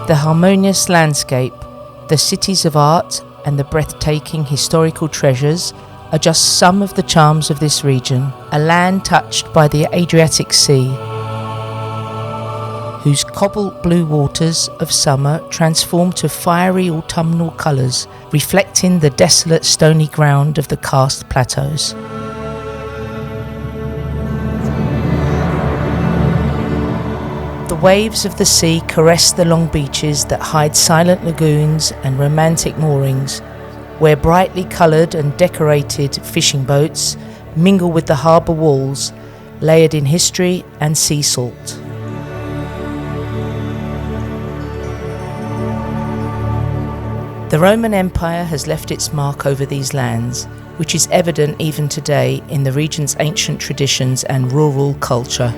The harmonious landscape, the cities of art, and the breathtaking historical treasures are just some of the charms of this region, a land touched by the Adriatic Sea, whose cobalt blue waters of summer transform to fiery autumnal colours, reflecting the desolate stony ground of the karst plateaus. The waves of the sea caress the long beaches that hide silent lagoons and romantic moorings, where brightly coloured and decorated fishing boats mingle with the harbour walls, layered in history and sea salt. The Roman Empire has left its mark over these lands, which is evident even today in the region's ancient traditions and rural culture.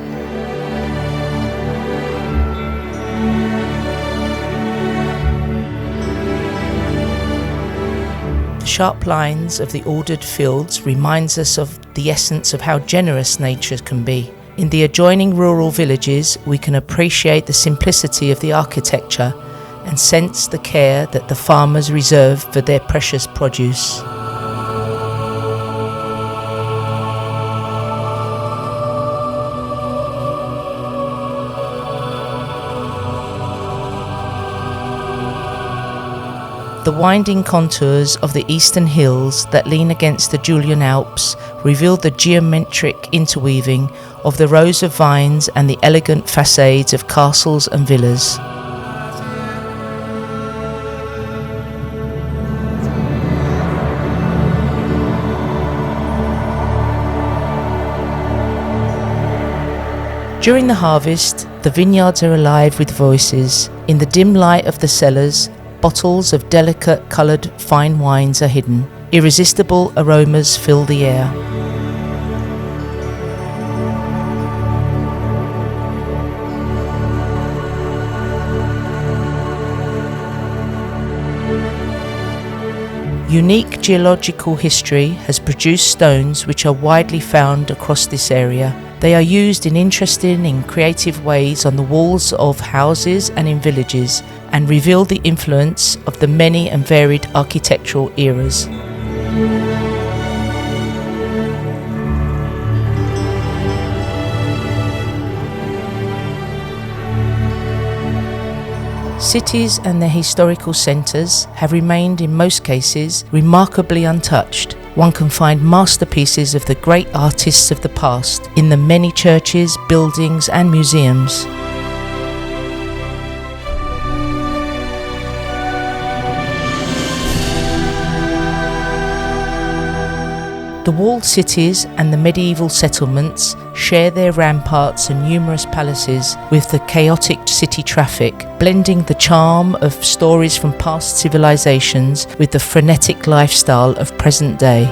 The sharp lines of the ordered fields reminds us of the essence of how generous nature can be. In the adjoining rural villages, we can appreciate the simplicity of the architecture and sense the care that the farmers reserve for their precious produce. The winding contours of the eastern hills that lean against the Julian Alps reveal the geometric interweaving of the rows of vines and the elegant facades of castles and villas. During the harvest, the vineyards are alive with voices. In the dim light of the cellars, bottles of delicate coloured fine wines are hidden. Irresistible aromas fill the air. Unique geological history has produced stones which are widely found across this area. They are used in interesting and creative ways on the walls of houses and in villages, and reveal the influence of the many and varied architectural eras. Cities and their historical centres have remained in most cases remarkably untouched. One can find masterpieces of the great artists of the past in the many churches, buildings and museums. The walled cities and the medieval settlements share their ramparts and numerous palaces with the chaotic city traffic, blending the charm of stories from past civilizations with the frenetic lifestyle of present day.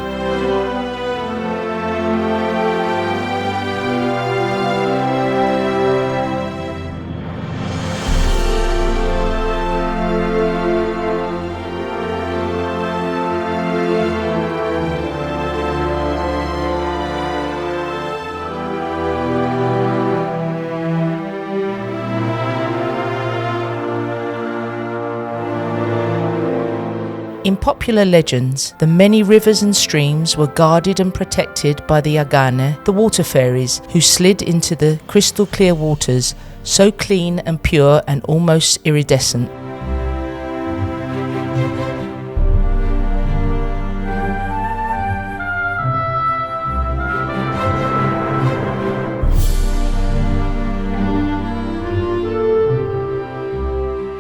In popular legends, the many rivers and streams were guarded and protected by the agane, the water fairies, who slid into the crystal clear waters, so clean and pure and almost iridescent.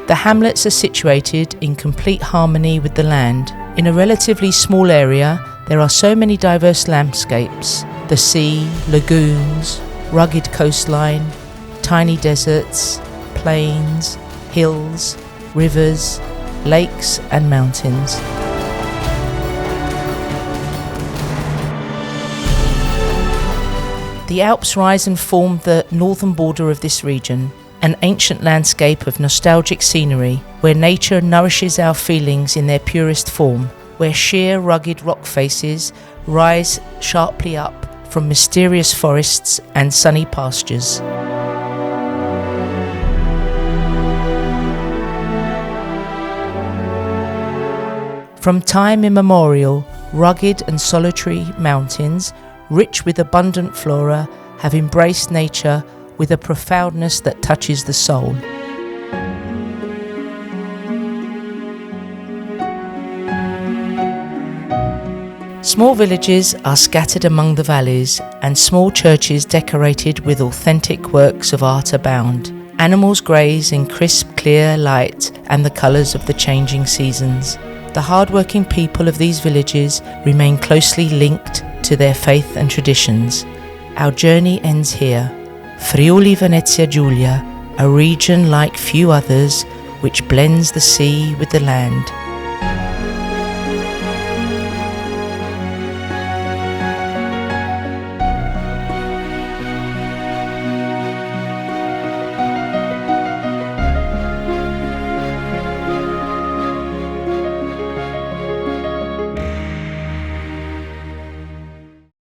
The hamlets are situated in complete harmony with the land. In a relatively small area, there are so many diverse landscapes: the sea, lagoons, rugged coastline, tiny deserts, plains, hills, rivers, lakes and mountains. The Alps rise and form the northern border of this region, an ancient landscape of nostalgic scenery where nature nourishes our feelings in their purest form, where sheer rugged rock faces rise sharply up from mysterious forests and sunny pastures. From time immemorial, rugged and solitary mountains, rich with abundant flora, have embraced nature with a profoundness that touches the soul. Small villages are scattered among the valleys, and small churches decorated with authentic works of art abound. Animals graze in crisp, clear light and the colours of the changing seasons. The hard-working people of these villages remain closely linked to their faith and traditions. Our journey ends here. Friuli Venezia Giulia, a region like few others, which blends the sea with the land.